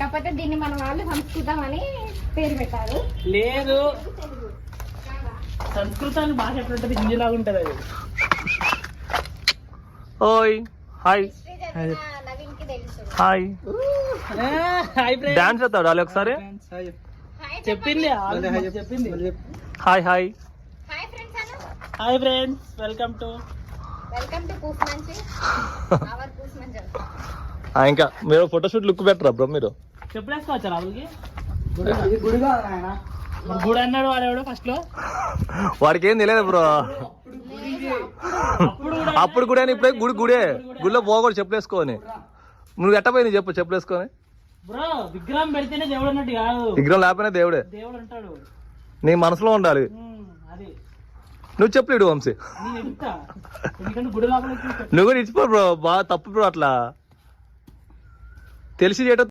కాకపోతే దీన్ని మన వాళ్ళు సంస్కృతం అని పేరు పెట్టారు. లేదు, సంస్కృతాన్ని భాష ఎట్లుంటది, హిందీలాగా ఉంటది అది. ఓయ్ హాయ్ నవీన్ కి తెలుసు. Hi hi friends. డాన్స్ చేస్తాడు వాళ్ళు ఒకసారి. చెప్పింది hi hi hi friends Anu. Hi friends, welcome to Kusumanchi our Kusumanchi. ఇంకా మీరు ఫోటోషూట్ లుక్ పెట్టరా బ్రో మీరు? చెప్పలేసుకోవచ్చా రాహుల్కి? గుడి అన్నాడు వాడేవాడు ఫస్ట్ లో. వాడికి ఏం తెలియదు బ్రో. అప్పుడు కూడా ఇప్పుడే గుడే గుడిలో పోకూడదు చెప్పులేసుకొని. నువ్వు ఎట్టపోయింది చెప్పు చెప్పులేసుకొని. బ్రో విగ్రహం పెడితేనే దేవుడు అన్నట్టు కాదు, విగ్రహం లేకపోయినా దేవుడే. దేవుడు అంటాడు, నీ మనసులో ఉండాలి. అది నువ్వు చెప్పలేడు వంశీ. నేను ఎడుతా, ఎందుకంటే గుడి లోపల నువ్వు కూడా ఇచ్చిపో బ్రో. బాగా తప్పు బ్రో అట్లా తెలిసి చేయటం.